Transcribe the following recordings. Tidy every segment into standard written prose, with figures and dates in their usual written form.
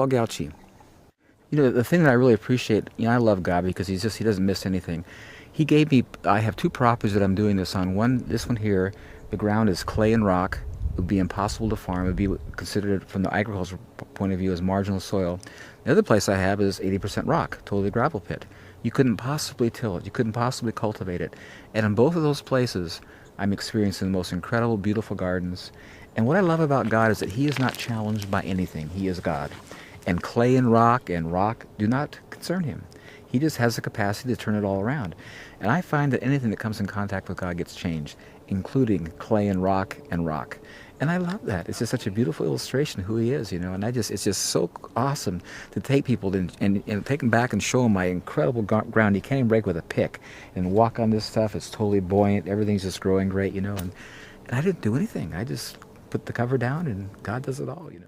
Paul Gauci. You know, the thing that I really appreciate, you know, I love God because he doesn't miss anything. He gave me, I have two properties that I'm doing this on. This one here, the ground is clay and rock. It would be impossible to farm. It would be considered from the agricultural point of view as marginal soil. The other place I have is 80% rock, totally gravel pit. You couldn't possibly till it. You couldn't possibly cultivate it. And in both of those places, I'm experiencing the most incredible, beautiful gardens. And what I love about God is that he is not challenged by anything. He is God. And clay and rock do not concern him. He just has the capacity to turn it all around. And I find that anything that comes in contact with God gets changed, including clay and rock. And I love that. It's just such a beautiful illustration of who he is, you know. And it's just so awesome to take people and take them back and show them my incredible ground. You can't even break with a pick. And walk on this stuff. It's totally buoyant. Everything's just growing great, you know. And I didn't do anything. I just put the cover down and God does it all, you know.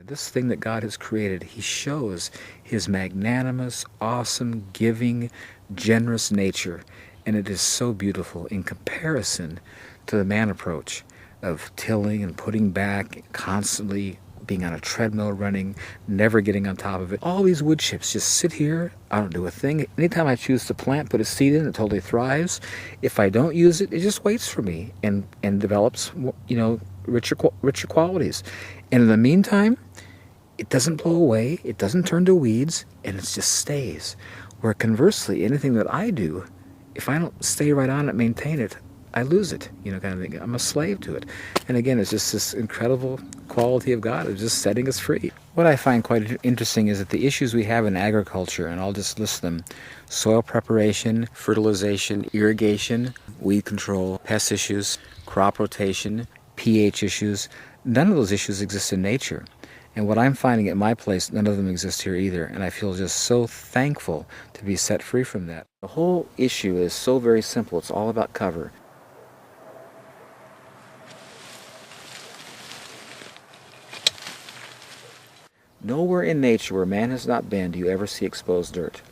This thing that God has created, he shows his magnanimous, awesome, giving, generous nature. And it is so beautiful in comparison to the man approach of tilling and putting back, constantly being on a treadmill running, never getting on top of it. All these wood chips just sit here. I don't do a thing. Anytime I choose to plant, put a seed in, it totally thrives. If I don't use it, it just waits for me and develops, you know, richer qualities. And in the meantime, it doesn't blow away, it doesn't turn to weeds, and it just stays. Where conversely, anything that I do, if I don't stay right on it, maintain it, I lose it, you know, kind of thing. I'm a slave to it. And again, it's just this incredible quality of God of just setting us free. What I find quite interesting is that the issues we have in agriculture, and I'll just list them: soil preparation, fertilization, irrigation, weed control, pest issues, crop rotation, pH issues, none of those issues exist in nature. And what I'm finding at my place, none of them exist here either. And I feel just so thankful to be set free from that. The whole issue is so very simple. It's all about cover. Nowhere in nature where man has not been do you ever see exposed dirt.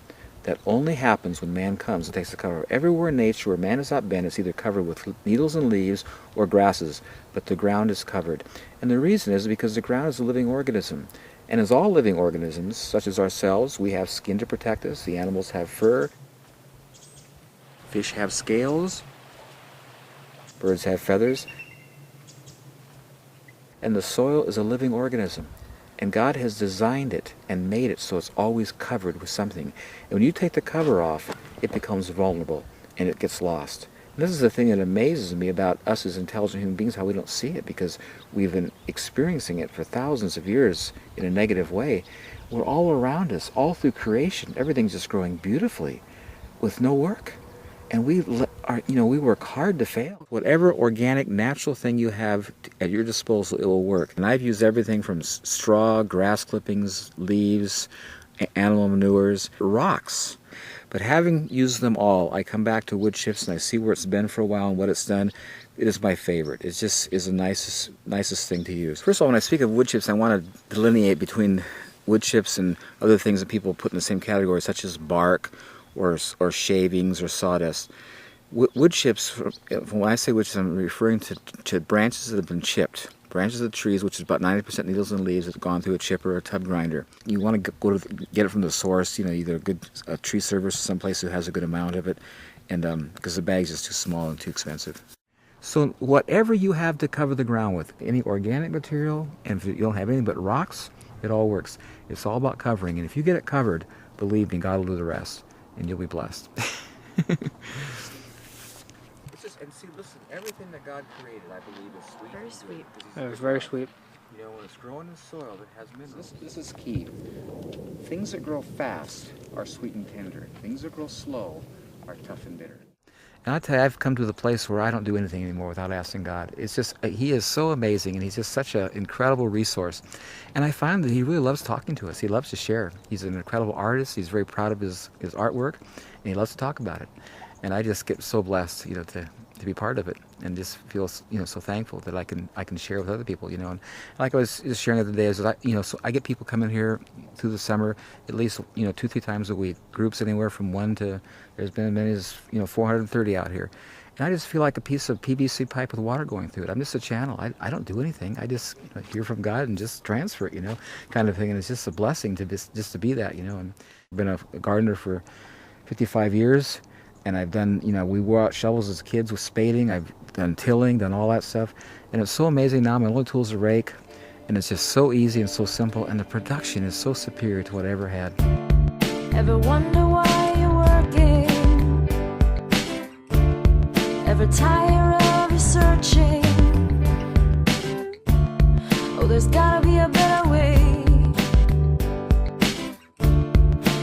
That only happens when man comes and takes the cover. Everywhere in nature where man has not been, it's either covered with needles and leaves or grasses, but the ground is covered. And the reason is because the ground is a living organism. And as all living organisms, such as ourselves, we have skin to protect us. The animals have fur. Fish have scales. Birds have feathers. And the soil is a living organism. And God has designed it and made it so it's always covered with something. And when you take the cover off, it becomes vulnerable and it gets lost. And this is the thing that amazes me about us as intelligent human beings, how we don't see it, because we've been experiencing it for thousands of years in a negative way. We're all around us, all through creation. Everything's just growing beautifully with no work. And we work hard to fail. Whatever organic, natural thing you have at your disposal, it will work. And I've used everything from straw, grass clippings, leaves, animal manures, rocks. But having used them all, I come back to wood chips and I see where it's been for a while and what it's done. It is my favorite. It just is the nicest thing to use. First of all, when I speak of wood chips, I want to delineate between wood chips and other things that people put in the same category, such as bark, or shavings or sawdust. Wood chips, when I say wood chips, I'm referring to branches that have been chipped. Branches of trees, which is about 90% needles and leaves, that have gone through a chipper or a tub grinder. You want to get it from the source, you know, either a tree service or someplace who has a good amount of it, and because the bag's just too small and too expensive. So whatever you have to cover the ground with, any organic material, and if you don't have anything but rocks, it all works. It's all about covering, and if you get it covered, believe me, God will do the rest. And you'll be blessed. And see, listen, everything that God created, I believe, is sweet. Very sweet. It was very sweet. You know, when it's growing in soil that has minerals. This is key. Things that grow fast are sweet and tender. Things that grow slow are tough and bitter. And I tell you, I've come to the place where I don't do anything anymore without asking God. It's just, he is so amazing, and he's just such an incredible resource. And I find that he really loves talking to us. He loves to share. He's an incredible artist. He's very proud of his artwork, and he loves to talk about it. And I just get so blessed, you know, to be part of it, and just feel, you know, so thankful that I can share with other people, you know. And like I was just sharing the other day, is that so I get people coming here through the summer at least, you know, 2-3 times a week. Groups anywhere from 1 to, there's been as many as, you know, 430 out here. And I just feel like a piece of PVC pipe with water going through it. I'm just a channel. I don't do anything. I just hear from God and just transfer it, kind of thing. And it's just a blessing to just to be that, And I've been a gardener for 55 years, and I've done, we wore out shovels as kids with spading. I've done tilling, done all that stuff. And it's so amazing now. My only tool is a rake, and it's just so easy and so simple, and the production is so superior to what I ever had. Ever wonder why you're working? Ever tire of researching? Oh, there's gotta be a better way.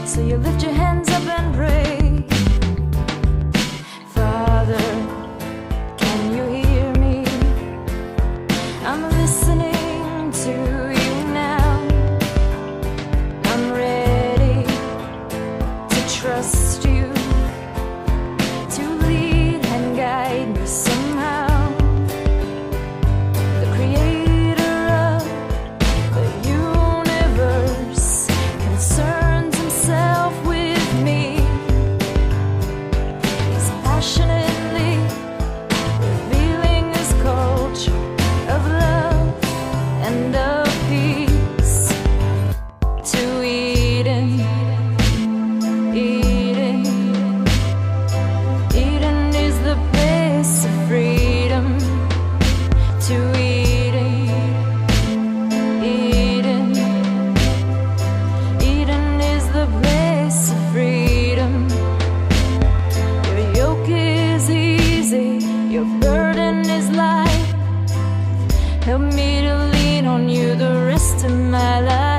So you lift your hands up and pray. Father, can you hear me? I'm listening to you now. I'm ready to trust you, to lead and guide me somehow. The creator of the universe concerns himself with me. He's passionately revealing his culture of love and of peace to Eden. Eden, Eden is the place of freedom. To Eden, Eden, Eden is the place of freedom. Your yoke is easy, your burden is light. Help me to lean on you the rest of my life.